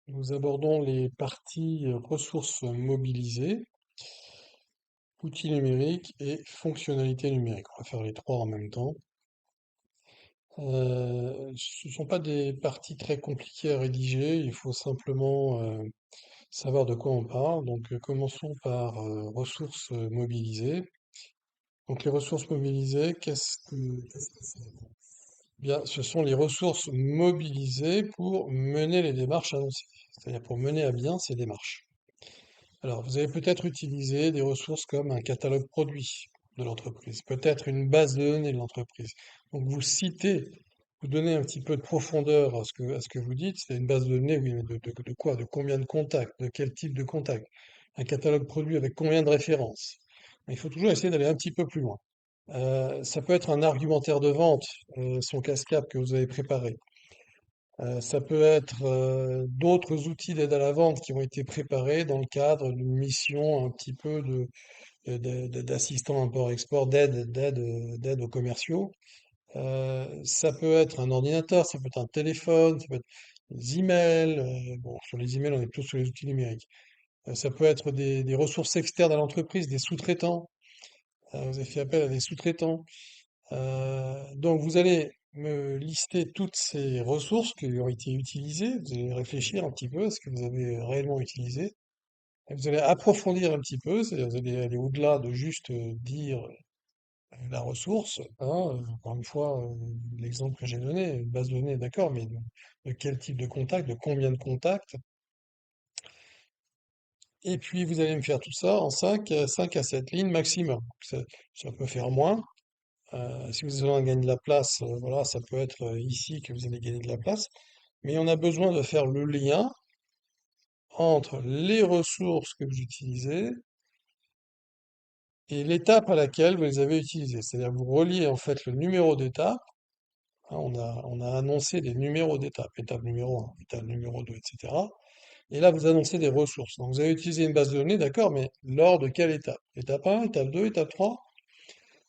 Nous abordons les parties ressources mobilisées, outils numériques et fonctionnalités numériques. On va faire les trois en même temps. Ce ne sont pas des parties très compliquées à rédiger, il faut simplement savoir de quoi on parle. Donc commençons par ressources mobilisées. Donc les ressources mobilisées, qu'est-ce que c'est? Bien, ce sont les ressources mobilisées pour mener les démarches annoncées, c'est-à-dire pour mener à bien ces démarches. Alors, vous avez peut-être utilisé des ressources comme un catalogue produit de l'entreprise, peut-être une base de données de l'entreprise. Donc, vous citez, vous donnez un petit peu de profondeur à ce que vous dites. C'est une base de données, oui, mais de quoi? De combien de contacts? De quel type de contact? Un catalogue produit avec combien de références? Il faut toujours essayer d'aller un petit peu plus loin. Ça peut être un argumentaire de vente, son cascade que vous avez préparé. Ça peut être d'autres outils d'aide à la vente qui ont été préparés dans le cadre d'une mission un petit peu d'assistant import-export, d'aide aux commerciaux. Ça peut être un ordinateur, ça peut être un téléphone, ça peut être des emails. Bon, sur les emails, on est plutôt sur les outils numériques. Ça peut être des ressources externes à l'entreprise, des sous-traitants. Vous avez fait appel à des sous-traitants. Donc vous allez me lister toutes ces ressources qui ont été utilisées, vous allez réfléchir un petit peu à ce que vous avez réellement utilisé, et vous allez approfondir un petit peu, c'est-à-dire vous allez aller au-delà de juste dire la ressource, hein, encore une fois, l'exemple que j'ai donné, une base de données, d'accord, mais de quel type de contact, de combien de contacts, et puis vous allez me faire tout ça en 5 à 7 lignes maximum. Ça peut faire moins. Si vous avez gagné de la place, voilà, ça peut être ici que vous allez gagner de la place. Mais on a besoin de faire le lien entre les ressources que vous utilisez et l'étape à laquelle vous les avez utilisées. C'est-à-dire vous reliez en fait le numéro d'étape. Hein, on a annoncé des numéros d'étape, étape numéro 1, étape numéro 2, etc. Et là, vous annoncez des ressources. Donc vous avez utilisé une base de données, d'accord, mais lors de quelle étape? Étape 1, étape 2, étape 3.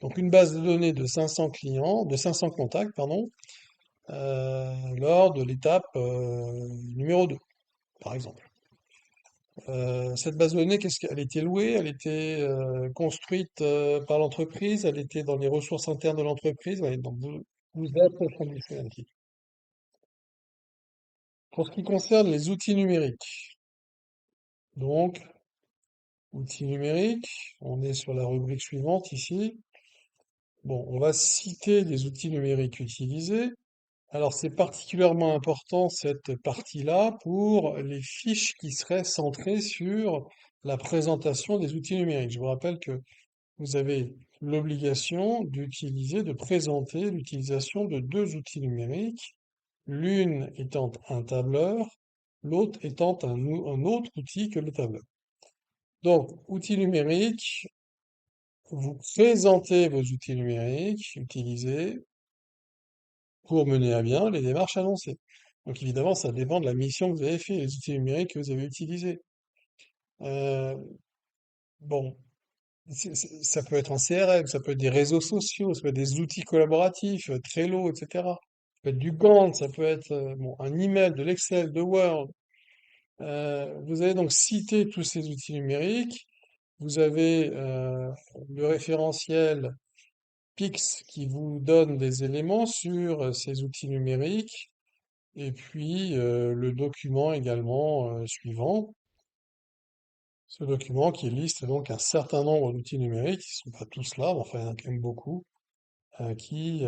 Donc une base de données de 500 clients, de 500 contacts, pardon, lors de l'étape numéro 2, par exemple. Cette base de données, qu'est-ce qu'elle était louée? Elle était construite par l'entreprise? Elle était dans les ressources internes de l'entreprise? Ouais, donc vous approfondissez un petit peu. Pour ce qui concerne les outils numériques, donc, outils numériques, on est sur la rubrique suivante ici. Bon, on va citer les outils numériques utilisés. Alors, c'est particulièrement important cette partie-là pour les fiches qui seraient centrées sur la présentation des outils numériques. Je vous rappelle que vous avez l'obligation d'utiliser, de présenter l'utilisation de deux outils numériques, l'une étant un tableur, l'autre étant un autre outil que le tableur. Donc, outils numériques, vous présentez vos outils numériques utilisés pour mener à bien les démarches annoncées. Donc évidemment, ça dépend de la mission que vous avez fait, les outils numériques que vous avez utilisés. Euh, bon, ça peut être un CRM, ça peut être des réseaux sociaux, ça peut être des outils collaboratifs, Trello, etc. Ça peut être du Gantt, ça peut être bon, un email, de l'Excel, de Word. Vous allez donc citer tous ces outils numériques. Vous avez le référentiel Pix qui vous donne des éléments sur ces outils numériques. Et puis le document également suivant, ce document qui liste donc un certain nombre d'outils numériques, qui ne sont pas tous là, mais enfin il y en a quand même beaucoup, qui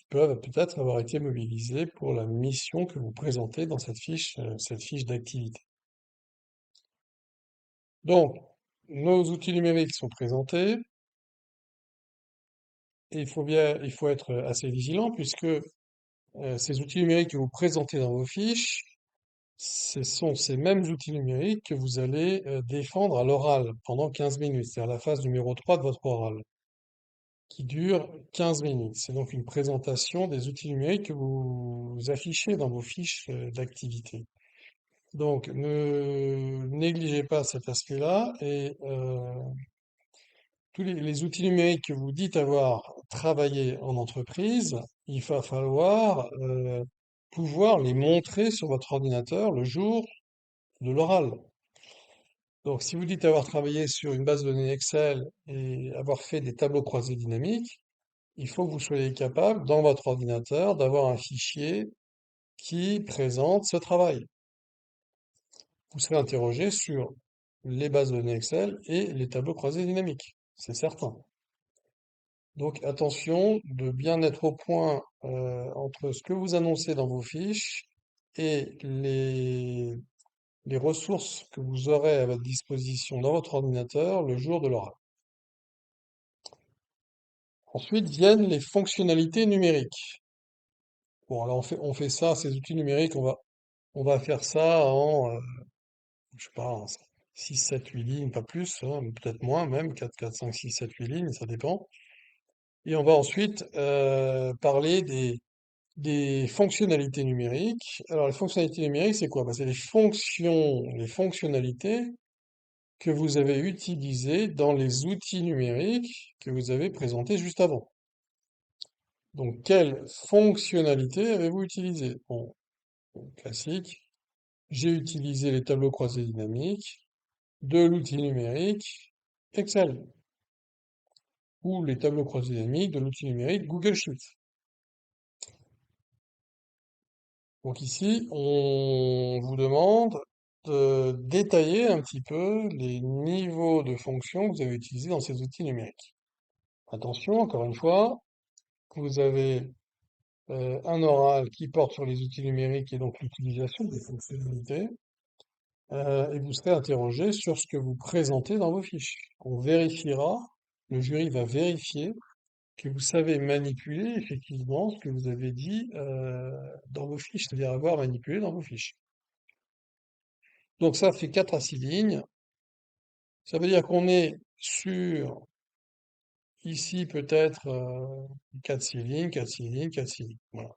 peuvent peut-être avoir été mobilisés pour la mission que vous présentez dans cette fiche d'activité. Donc, nos outils numériques sont présentés, et il faut être assez vigilant puisque ces outils numériques que vous présentez dans vos fiches, ce sont ces mêmes outils numériques que vous allez défendre à l'oral pendant 15 minutes, c'est-à-dire la phase numéro 3 de votre oral, qui dure 15 minutes. C'est donc une présentation des outils numériques que vous affichez dans vos fiches d'activité. Donc, ne négligez pas cet aspect-là et tous les outils numériques que vous dites avoir travaillé en entreprise, il va falloir pouvoir les montrer sur votre ordinateur le jour de l'oral. Donc, si vous dites avoir travaillé sur une base de données Excel et avoir fait des tableaux croisés dynamiques, il faut que vous soyez capable, dans votre ordinateur, d'avoir un fichier qui présente ce travail. Vous serez interrogé sur les bases de données Excel et les tableaux croisés dynamiques, c'est certain. Donc attention de bien être au point entre ce que vous annoncez dans vos fiches et les ressources que vous aurez à votre disposition dans votre ordinateur le jour de l'oral. Ensuite viennent les fonctionnalités numériques. Bon, alors on fait ça, ces outils numériques, on va faire ça en, je sais pas, en 6, 7, 8 lignes, pas plus, hein, peut-être moins même, 4, 4, 5, 6, 7, 8 lignes, ça dépend. Et on va ensuite parler des fonctionnalités numériques. Alors, les fonctionnalités numériques, c'est quoi? Bah, c'est les fonctions, les fonctionnalités que vous avez utilisées dans les outils numériques que vous avez présentés juste avant. Donc, quelles fonctionnalités avez-vous utilisées? Bon, classique. J'ai utilisé les tableaux croisés dynamiques de l'outil numérique Excel ou les tableaux croisés dynamiques de l'outil numérique Google Sheets. Donc ici, on vous demande de détailler un petit peu les niveaux de fonctions que vous avez utilisés dans ces outils numériques. Attention, encore une fois, vous avez un oral qui porte sur les outils numériques et donc l'utilisation des fonctionnalités, et vous serez interrogé sur ce que vous présentez dans vos fiches. On vérifiera, le jury va vérifier que vous savez manipuler effectivement ce que vous avez dit dans vos fiches, c'est-à-dire avoir manipulé dans vos fiches. Donc ça fait 4 à 6 lignes. Ça veut dire qu'on est sur, ici peut-être, 4-6 lignes, 4-6 lignes, 4-6 lignes. Voilà.